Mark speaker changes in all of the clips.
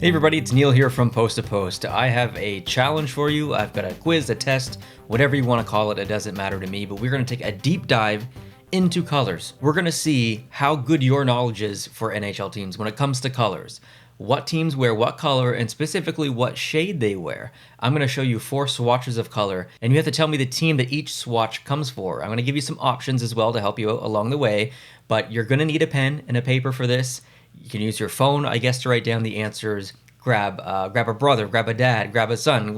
Speaker 1: Hey everybody, it's Neil here from Post to Post. I have a challenge for you. I've got a quiz, a test, whatever you want to call it. It doesn't matter to me, but we're going to take a deep dive into colors. We're going to see how good your knowledge is for NHL teams when it comes to colors. What teams wear what color and specifically what shade they wear. I'm going to show you 4 swatches of color and you have to tell me the team that each swatch comes for. I'm going to give you some options as well to help you out along the way, but you're going to need a pen and a paper for this. You can use your phone, I guess, to write down the answers. Grab a brother, grab a dad, grab a son.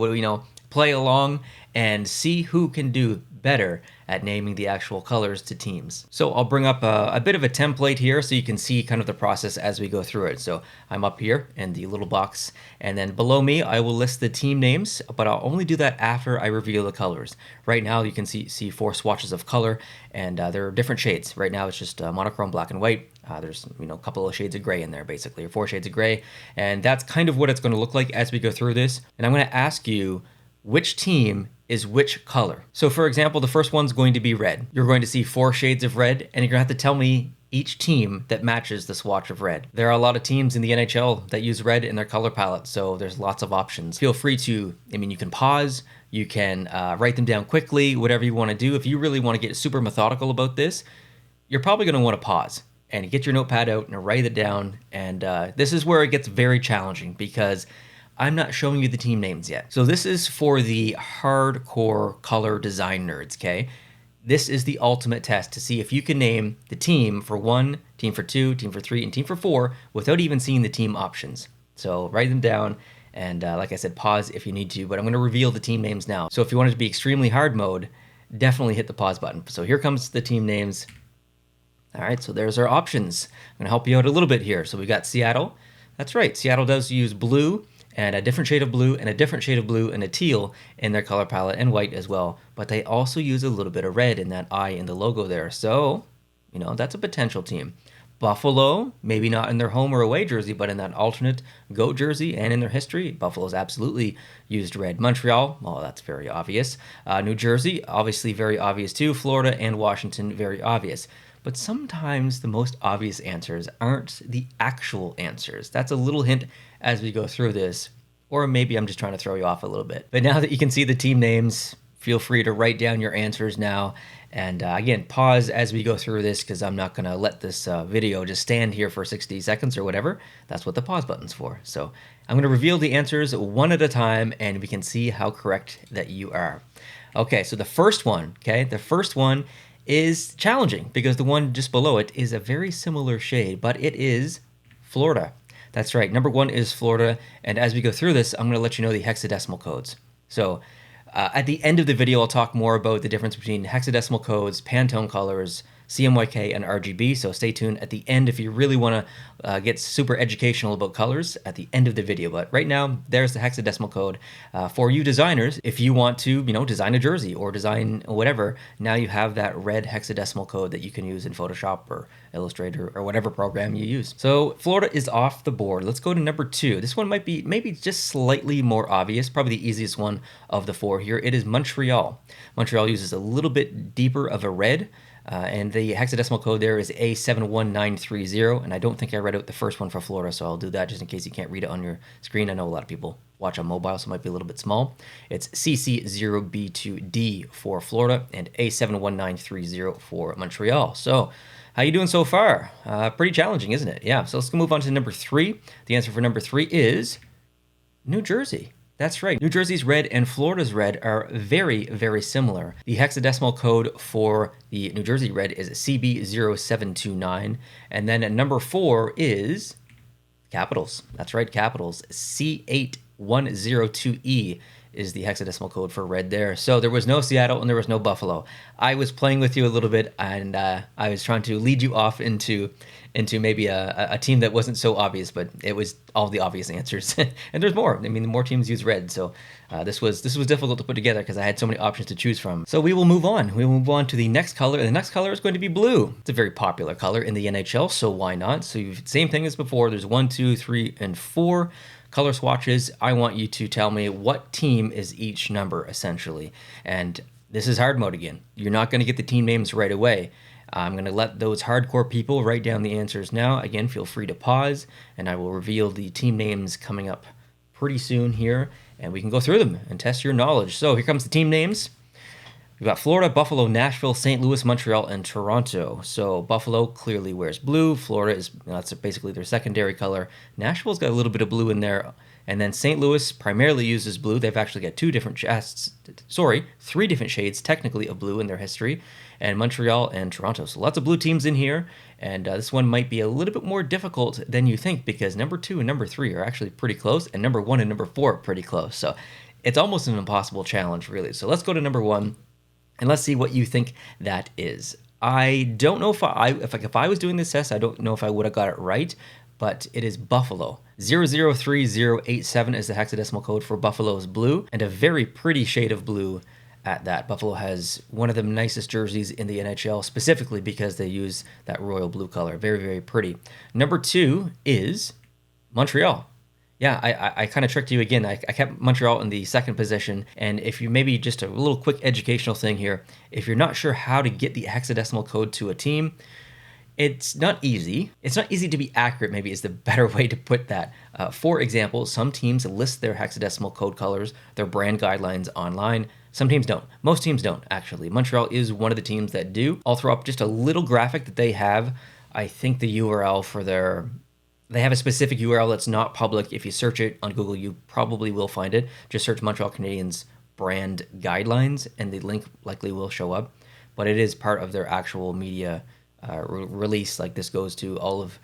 Speaker 1: Play along and see who can do better at naming the actual colors to teams. So I'll bring up a bit of a template here so you can see kind of the process as we go through it. So I'm up here in the little box, and then below me I will list the team names, but I'll only do that after I reveal the colors. Right now you can see 4 swatches of color, and they're different shades. Right now it's just monochrome, black and white. There's a couple of shades of gray in there, basically, or 4 shades of gray, and that's kind of what it's going to look like as we go through this. And I'm going to ask you which team is which color. So for example, the first one's going to be red. You're going to see 4 shades of red, and you're going to have to tell me each team that matches the swatch of red. There are a lot of teams in the NHL that use red in their color palette, so there's lots of options. Feel free to, you can pause, you can write them down quickly, whatever you want to do. If you really want to get super methodical about this, you're probably going to want to pause and get your notepad out and write it down. And this is where it gets very challenging because I'm not showing you the team names yet. So this is for the hardcore color design nerds, okay? This is the ultimate test to see if you can name the team for 1, team for 2, team for 3, and team for 4 without even seeing the team options. So write them down, and like I said, pause if you need to, but I'm gonna reveal the team names now. So if you want it to be extremely hard mode, definitely hit the pause button. So here comes the team names. All right, so there's our options. I'm gonna help you out a little bit here. So we got Seattle. That's right, Seattle does use blue, and a different shade of blue, and a different shade of blue, and a teal in their color palette, and white as well. But they also use a little bit of red in that I in the logo there. So, that's a potential team. Buffalo, maybe not in their home or away jersey, but in that alternate GOAT jersey and in their history, Buffalo's absolutely used red. Montreal, well, that's very obvious. New Jersey, obviously very obvious too. Florida and Washington, very obvious. But sometimes the most obvious answers aren't the actual answers. That's a little hint as we go through this, or maybe I'm just trying to throw you off a little bit. But now that you can see the team names, feel free to write down your answers now. And again, pause as we go through this because I'm not going to let this video just stand here for 60 seconds or whatever. That's what the pause button's for. So I'm going to reveal the answers one at a time, and we can see how correct that you are. Okay, so the first one is challenging because the one just below it is a very similar shade, but it is Florida. That's right, number 1 is Florida, and as we go through this, I'm going to let you know the hexadecimal codes. So at the end of the video, I'll talk more about the difference between hexadecimal codes, Pantone colors, CMYK, and RGB, so stay tuned at the end if you really want to get super educational about colors at the end of the video. But right now, there's the hexadecimal code. For you designers, if you want to, design a jersey or design whatever, now you have that red hexadecimal code that you can use in Photoshop or Illustrator or whatever program you use. So Florida is off the board. Let's go to number 2. This one might be maybe just slightly more obvious, probably the easiest one of the 4 here. It is Montreal. Montreal uses a little bit deeper of a red. And the hexadecimal code there is A71930, and I don't think I read out the first one for Florida, so I'll do that just in case you can't read it on your screen. I know a lot of people watch on mobile, so it might be a little bit small. It's CC0B2D for Florida and A71930 for Montreal. So how you doing so far? Pretty challenging, isn't it? Yeah, so let's move on to number 3. The answer for number 3 is New Jersey. That's right. New Jersey's red and Florida's red are very, very similar. The hexadecimal code for the New Jersey red is CB0729. And then at number 4 is capitals. That's right, capitals. C8102E is the hexadecimal code for red there. So there was no Seattle and there was no Buffalo. I was playing with you a little bit, and I was trying to lead you off into maybe a team that wasn't so obvious, but it was all the obvious answers. And there's more. More teams use red, so this was difficult to put together because I had so many options to choose from. So we will move on. We will move on to the next color, and the next color is going to be blue. It's a very popular color in the NHL, so why not? So same thing as before. There's 1, 2, 3, and 4 color swatches. I want you to tell me what team is each number, essentially. And this is hard mode again. You're not going to get the team names right away. I'm going to let those hardcore people write down the answers now. Again, feel free to pause, and I will reveal the team names coming up pretty soon here, and we can go through them and test your knowledge. So here comes the team names. We've got Florida, Buffalo, Nashville, St. Louis, Montreal, and Toronto. So Buffalo clearly wears blue. Florida that's basically their secondary color. Nashville's got a little bit of blue in there. And then St. Louis primarily uses blue. They've actually got three different shades technically of blue in their history. And Montreal and Toronto. So lots of blue teams in here. And this one might be a little bit more difficult than you think because number 2 and number 3 are actually pretty close. And number 1 and number 4 are pretty close. So it's almost an impossible challenge, really. So let's go to number 1. And let's see what you think that is. I don't know if I was doing this test, I don't know if I would have got it right, but it is Buffalo. 003087 is the hexadecimal code for Buffalo's blue, and a very pretty shade of blue at that. Buffalo has one of the nicest jerseys in the NHL, specifically because they use that royal blue color. Very, very pretty. Number 2 is Montreal. Yeah, I kind of tricked you again. I kept Montreal in the second position. And if you maybe just a little quick educational thing here, if you're not sure how to get the hexadecimal code to a team, it's not easy. It's not easy to be accurate, maybe is the better way to put that. For example, some teams list their hexadecimal code colors, their brand guidelines online. Some teams don't. Most teams don't, actually. Montreal is one of the teams that do. I'll throw up just a little graphic that they have. I think the URL for they have a specific URL that's not public. If you search it on Google, you probably will find it. Just search Montreal Canadiens brand guidelines, and the link likely will show up. But it is part of their actual media release. Like this goes to all of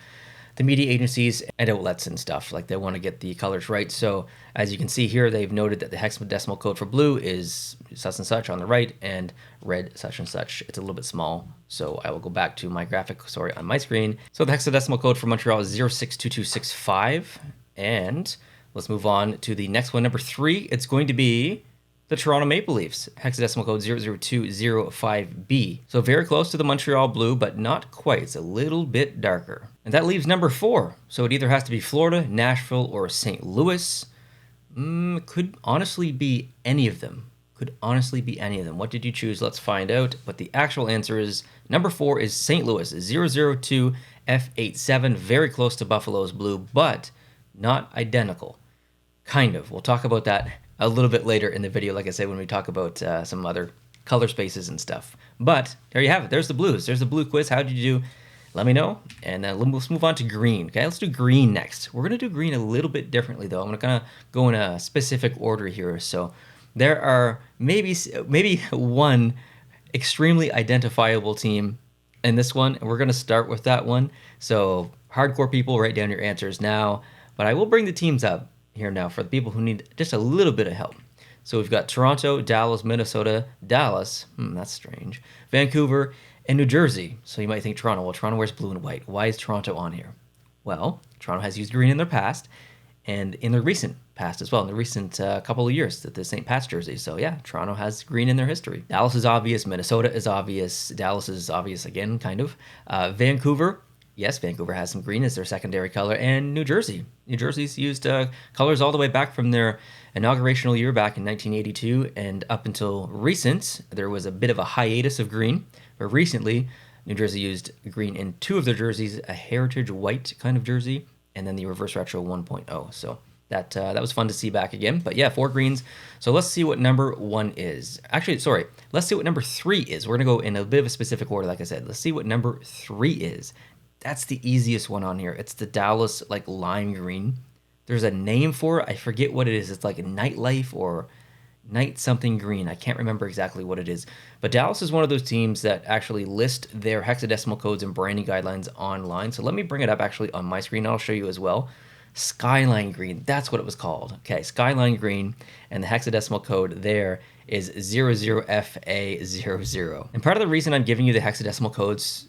Speaker 1: the media agencies and outlets and stuff. Like they want to get the colors right. So as you can see here, they've noted that the hexadecimal code for blue is such and such on the right, and red such and such. It's a little bit small. So I will go back to my graphic, on my screen. So the hexadecimal code for Montreal is 062265. And let's move on to the next one, number 3. It's going to be the Toronto Maple Leafs, hexadecimal code 00205B. So very close to the Montreal blue, but not quite. It's a little bit darker. And that leaves number 4. So it either has to be Florida, Nashville, or St. Louis. Could honestly be any of them. What did you choose? Let's find out. But the actual answer is number 4 is St. Louis, 002F87. Very close to Buffalo's blue, but not identical. Kind of. We'll talk about that a little bit later in the video, like I said, when we talk about some other color spaces and stuff. But there you have it. There's the blues. There's the blue quiz. How did you do? Let me know. And let's move on to green. Okay, let's do green next. We're going to do green a little bit differently, though. I'm going to go in a specific order here. So there are maybe one extremely identifiable team in this one, and we're going to start with that one. So hardcore people, write down your answers now. But I will bring the teams up here now for the people who need just a little bit of help. So we've got Toronto, Dallas, Minnesota, Dallas, that's strange, Vancouver, and New Jersey. So you might think Toronto. Well, Toronto wears blue and white. Why is Toronto on here? Well, Toronto has used green in their past, and in their recent past as well, in the recent couple of years, the St. Pat's jersey. So yeah, Toronto has green in their history. Dallas is obvious. Minnesota is obvious. Dallas is obvious again, kind of. Vancouver, yes, Vancouver has some green as their secondary color. And New Jersey. New Jersey's used colors all the way back from their inaugurational year back in 1982. And up until recent, there was a bit of a hiatus of green. But recently, New Jersey used green in 2 of their jerseys, a heritage white kind of jersey, and then the reverse retro 1.0. So that was fun to see back again. But yeah, 4 greens. So let's see what number 1 is. Actually, sorry. Let's see what number 3 is. We're going to go in a bit of a specific order, like I said. Let's see what number 3 is. That's the easiest one on here. It's the Dallas lime green. There's a name for it. I forget what it is. It's like a nightlife or night something green. I can't remember exactly what it is. But Dallas is one of those teams that actually list their hexadecimal codes and branding guidelines online. So let me bring it up actually on my screen. I'll show you as well. Skyline green. That's what it was called. Okay, Skyline green, and the hexadecimal code there is 00FA00. And part of the reason I'm giving you the hexadecimal codes,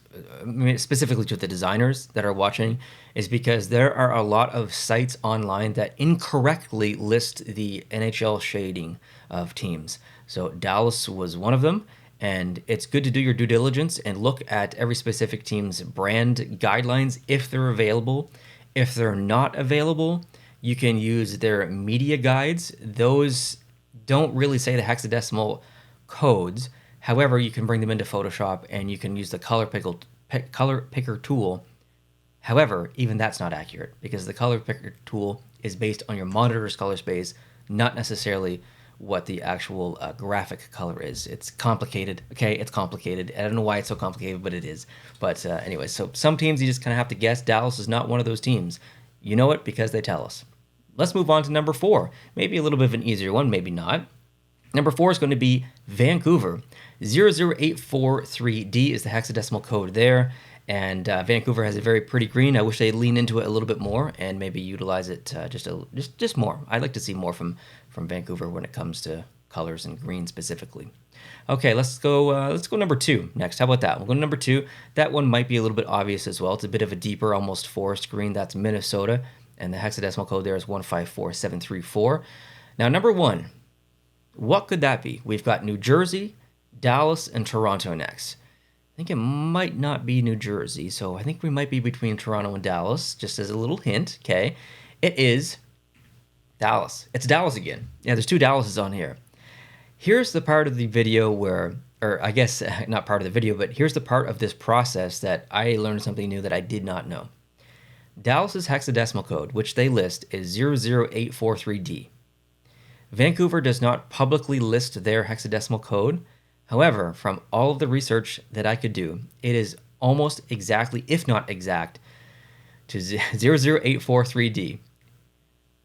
Speaker 1: specifically to the designers that are watching, is because there are a lot of sites online that incorrectly list the NHL shading of teams. So Dallas was one of them, and it's good to do your due diligence and look at every specific team's brand guidelines if they're available. If they're not available, you can use their media guides. Those don't really say the hexadecimal codes. However, you can bring them into Photoshop and you can use the color picker tool. However, even that's not accurate because the color picker tool is based on your monitor's color space, not necessarily what the actual graphic color is. It's complicated. Okay, it's complicated. I don't know why it's so complicated, but it is. But anyway, so some teams you just kind of have to guess. Dallas is not one of those teams. You know it because they tell us. Let's move on to number 4. Maybe a little bit of an easier one, maybe not. Number 4 is going to be Vancouver. 00843D is the hexadecimal code there. And Vancouver has a very pretty green. I wish they'd lean into it a little bit more and maybe utilize it just more. I'd like to see more from Vancouver when it comes to colors and green specifically. Okay, let's go number 2 next. How about that? We'll go to number 2. That one might be a little bit obvious as well. It's a bit of a deeper, almost forest green. That's Minnesota, and the hexadecimal code there is 154734. Now, number 1, what could that be? We've got New Jersey, Dallas, and Toronto next. I think it might not be New Jersey, so I think we might be between Toronto and Dallas, just as a little hint, okay? It is Dallas. It's Dallas again. Yeah, there's 2 Dallases on here. Here's the part of the video where, or I guess not part of the video, but here's the part of this process that I learned something new that I did not know. Dallas's hexadecimal code, which they list, is 00843D. Vancouver does not publicly list their hexadecimal code. However, from all of the research that I could do, it is almost exactly, if not exact, to 00843D.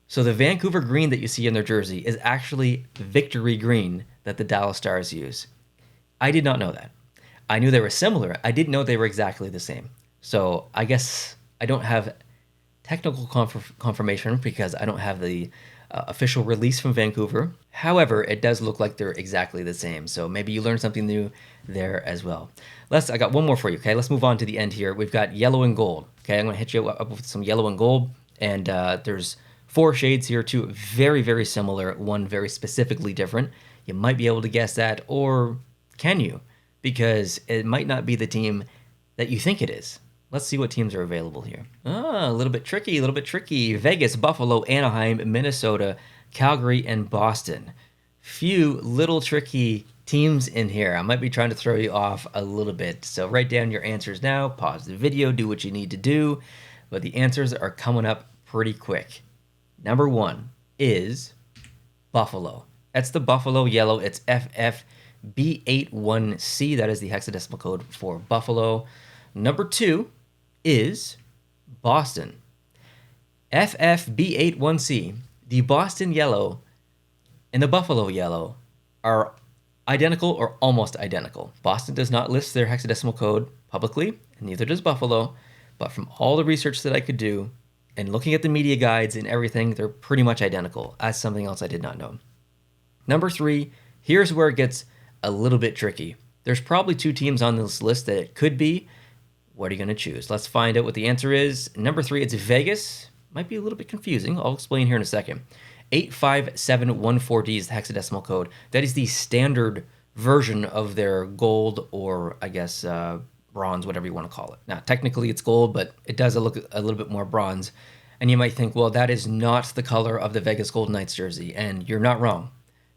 Speaker 1: So the Vancouver green that you see in their jersey is actually victory green that the Dallas Stars use. I did not know that. I knew they were similar. I didn't know they were exactly the same. So I guess I don't have technical confirmation because I don't have the official release from Vancouver. However, it does look like they're exactly the same. So maybe you learned something new there as well. I got one more for you, okay? Let's move on to the end here. We've got yellow and gold. Okay, I'm gonna hit you up with some yellow and gold. And there's 4 shades here, 2 very, very similar, 1 very specifically different. You might be able to guess that, or can you? Because it might not be the team that you think it is. Let's see what teams are available here. A little bit tricky. Vegas, Buffalo, Anaheim, Minnesota, Calgary, and Boston. Few little tricky teams in here. I might be trying to throw you off a little bit. So write down your answers now, pause the video, do what you need to do. But the answers are coming up pretty quick. Number 1 is Buffalo. That's the Buffalo yellow. It's FFB81C. That is the hexadecimal code for Buffalo. Number 2 is Boston. FFB81C. The Boston yellow and the Buffalo yellow are identical or almost identical. Boston does not list their hexadecimal code publicly, and neither does Buffalo, but from all the research that I could do and looking at the media guides and everything, they're pretty much identical. That's something else I did not know. Number 3, here's where it gets a little bit tricky. There's probably 2 teams on this list that it could be. What are you going to choose? Let's find out what the answer is. Number 3, it's Vegas. Might be a little bit confusing. I'll explain here in a second. 85714D is the hexadecimal code. That is the standard version of their gold, or I guess bronze, whatever you want to call it. Now, technically it's gold, but it does look a little bit more bronze. And you might think, well, that is not the color of the Vegas Golden Knights jersey. And you're not wrong.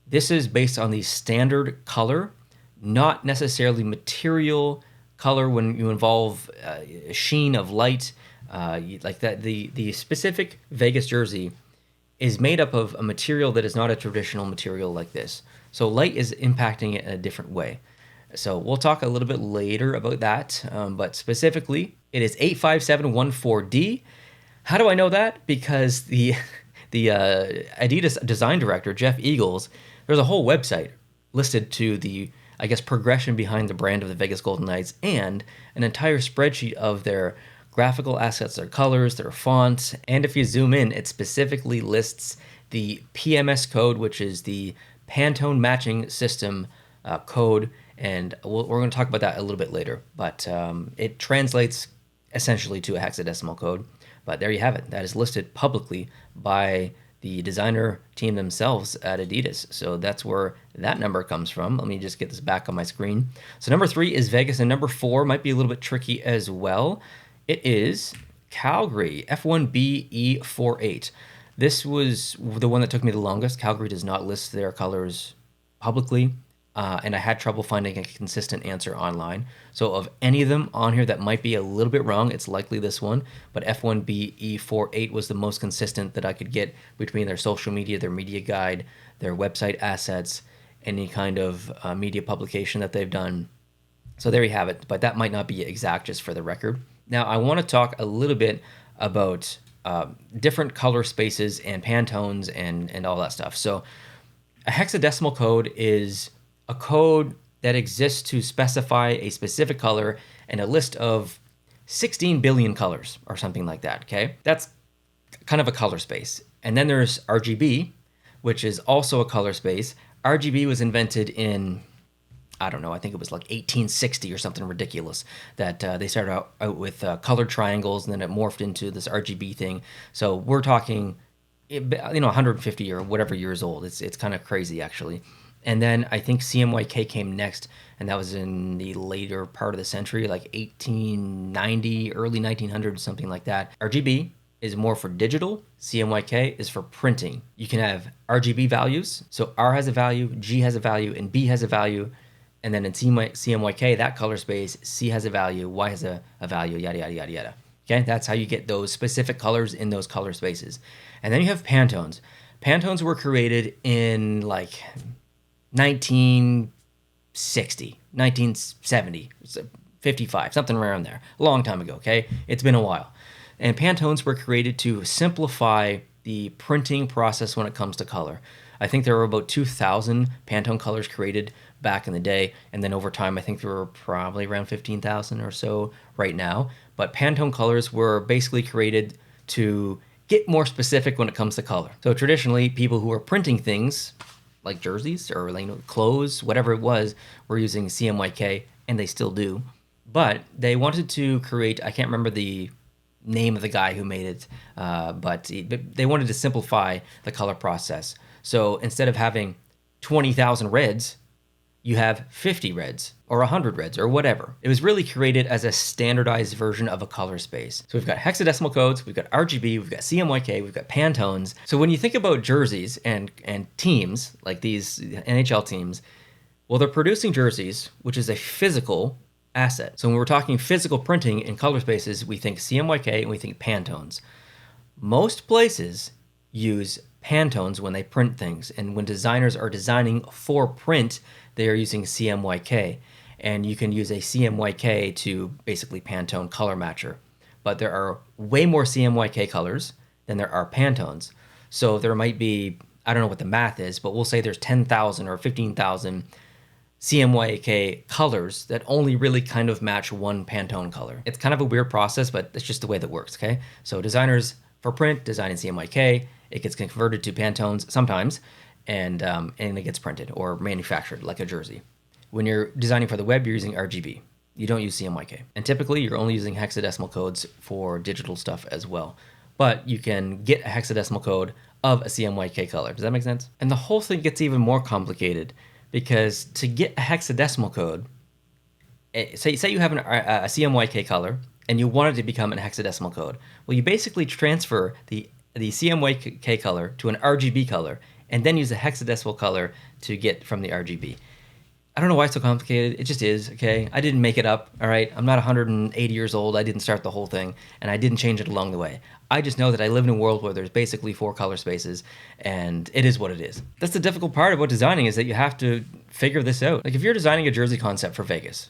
Speaker 1: This is based on the standard color, not necessarily material color when you involve a sheen of light. Like that, the specific Vegas jersey is made up of a material that is not a traditional material like this. So light is impacting it in a different way. So we'll talk a little bit later about that, but specifically, it is 85714D. How do I know that? Because the Adidas design director, Jeff Eagles, there's a whole website listed to the, I guess, progression behind the brand of the Vegas Golden Knights, and an entire spreadsheet of their graphical assets, their colors, their fonts, and if you zoom in, it specifically lists the PMS code, which is the Pantone Matching System code, and we're going to talk about that a little bit later, but it translates essentially to a hexadecimal code. But there you have it. That is listed publicly by the designer team themselves at Adidas. So that's where that number comes from. Let me just get this back on my screen. So number 3 is Vegas, and number 4 might be a little bit tricky as well. It is Calgary, F1BE48. This was the one that took me the longest. Calgary does not list their colors publicly. and I had trouble finding a consistent answer online. So of any of them on here that might be a little bit wrong, it's likely this one. But F1BE48 was the most consistent that I could get between their social media, their media guide, their website assets, any kind of media publication that they've done. So there you have it. But that might not be exact, just for the record. Now I want to talk a little bit about different color spaces and Pantones and all that stuff. So a hexadecimal code is a code that exists to specify a specific color and a list of 16 billion colors or something like that, okay? That's kind of a color space. And then there's RGB, which is also a color space. RGB was invented in, I don't know, I think it was like 1860 or something ridiculous, that they started out with colored triangles, and then it morphed into this RGB thing. So we're talking, 150 or whatever years old. It's kind of crazy, actually. And then I think CMYK came next, and that was in the later part of the century, like 1890, early 1900s, something like that. RGB is more for digital. CMYK is for printing. You can have RGB values. So R has a value, G has a value, and B has a value. And then in CMYK, that color space, C has a value, Y has a value, yada, yada, yada, yada. Okay, that's how you get those specific colors in those color spaces. And then you have Pantones. Pantones were created in like 1960, 1970, 55, something around there, a long time ago, okay? It's been a while. And Pantones were created to simplify the printing process when it comes to color. I think there were about 2,000 Pantone colors created back in the day, and then over time I think there were probably around 15,000 or so right now. But Pantone colors were basically created to get more specific when it comes to color. So traditionally, people who were printing things like jerseys or clothes, whatever it was, were using CMYK, and they still do. But they wanted to create, I can't remember the name of the guy who made it, but they wanted to simplify the color process. So instead of having 20,000 reds, you have 50 reds or 100 reds or whatever. It was really created as a standardized version of a color space. So we've got hexadecimal codes, we've got RGB, we've got CMYK, we've got Pantones. So when you think about jerseys and teams, like these NHL teams, well, they're producing jerseys, which is a physical asset. So when we're talking physical printing in color spaces, we think CMYK and we think Pantones. Most places use Pantones when they print things, and when designers are designing for print, they are using CMYK, and you can use a CMYK to basically Pantone color matcher. But there are way more CMYK colors than there are Pantones. So there might be, I don't know what the math is, but we'll say there's 10,000 or 15,000 CMYK colors that only really kind of match one Pantone color. It's kind of a weird process, but it's just the way that works, okay? So designers for print design in CMYK, it gets converted to Pantones sometimes, and it gets printed or manufactured like a jersey. When you're designing for the web, you're using RGB. You don't use CMYK. And typically, you're only using hexadecimal codes for digital stuff as well. But you can get a hexadecimal code of a CMYK color. Does that make sense? And the whole thing gets even more complicated, because to get a hexadecimal code, say you have a CMYK color and you want it to become an hexadecimal code. Well, you basically transfer the CMYK color to an RGB color and then use a hexadecimal color to get from the RGB. I don't know why it's so complicated. It just is, okay? I didn't make it up, all right? I'm not 180 years old. I didn't start the whole thing, and I didn't change it along the way. I just know that I live in a world where there's basically 4 color spaces, and it is what it is. That's the difficult part about designing, is that you have to figure this out. Like if you're designing a jersey concept for Vegas,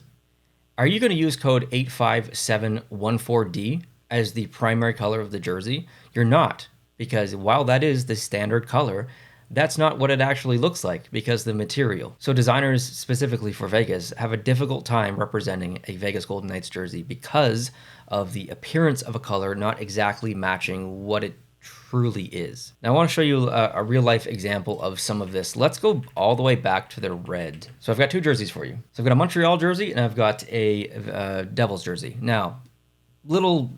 Speaker 1: are you going to use code 85714D as the primary color of the jersey? You're not, because while that is the standard color, that's not what it actually looks like, because the material. So designers specifically for Vegas have a difficult time representing a Vegas Golden Knights jersey because of the appearance of a color not exactly matching what it truly is. Now I want to show you a real life example of some of this. Let's go all the way back to the red. So I've got 2 jerseys for you. So I've got a Montreal jersey and I've got a Devils jersey. Now, little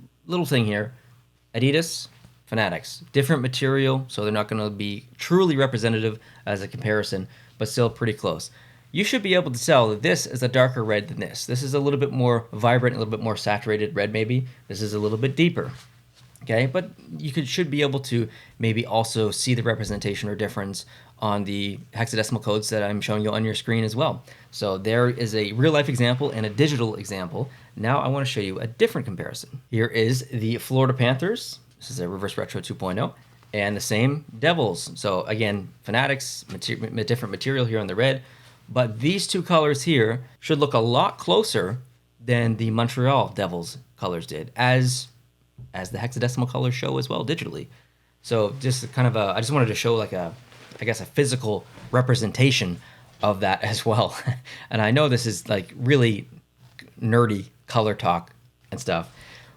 Speaker 1: thing here, Adidas, Fanatics, different material, so they're not going to be truly representative as a comparison, but still pretty close. You should be able to tell that this is a darker red than this. This is a little bit more vibrant, a little bit more saturated red maybe. This is a little bit deeper. Okay, but you should be able to maybe also see the representation or difference on the hexadecimal codes that I'm showing you on your screen as well. So there is a real life example and a digital example. Now I want to show you a different comparison. Here is the Florida Panthers. This is a reverse retro 2.0, and the same Devils. So again, Fanatics, different material here on the red, but these two colors here should look a lot closer than the Montreal Devils colors did, as the hexadecimal colors show as well digitally. So just kind of I just wanted to show like I guess a physical representation of that as well. And I know this is like really nerdy color talk and stuff,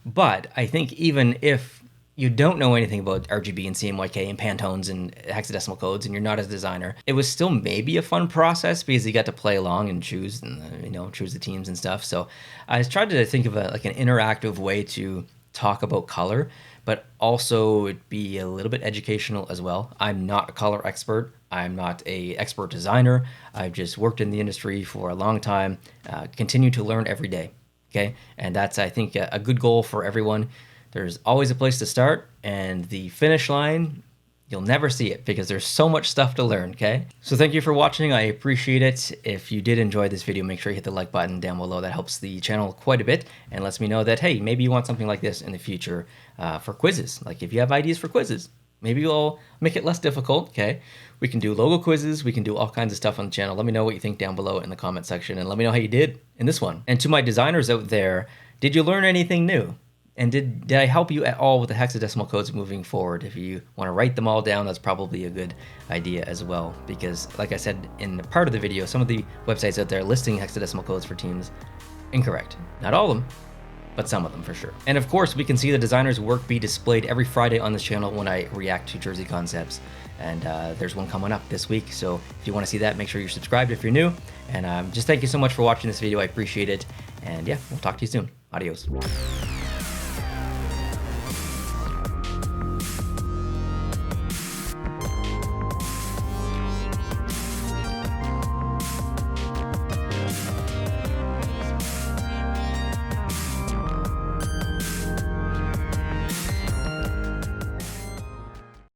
Speaker 1: but I think even if you don't know anything about RGB and CMYK and Pantones and hexadecimal codes, and you're not a designer, it was still maybe a fun process because you got to play along and choose, and choose the teams and stuff. So I tried to think of like an interactive way to talk about color, but also it'd be a little bit educational as well. I'm not a color expert. I'm not a expert designer. I've just worked in the industry for a long time, continue to learn every day. Okay, and that's, I think, a good goal for everyone. There's always a place to start, and the finish line, you'll never see it because there's so much stuff to learn, okay? So thank you for watching. I appreciate it. If you did enjoy this video, make sure you hit the like button down below. That helps the channel quite a bit and lets me know that, hey, maybe you want something like this in the future for quizzes. Like if you have ideas for quizzes, maybe we'll make it less difficult, okay? We can do logo quizzes. We can do all kinds of stuff on the channel. Let me know what you think down below in the comment section, and let me know how you did in this one. And to my designers out there, did you learn anything new? And did I help you at all with the hexadecimal codes moving forward? If you want to write them all down, that's probably a good idea as well. Because like I said in part of the video, some of the websites out there listing hexadecimal codes for teams, incorrect. Not all of them, but some of them for sure. And of course, we can see the designer's work be displayed every Friday on this channel when I react to jersey concepts. And there's one coming up this week. So if you want to see that, make sure you're subscribed if you're new. And just thank you so much for watching this video. I appreciate it. And yeah, we'll talk to you soon. Adios.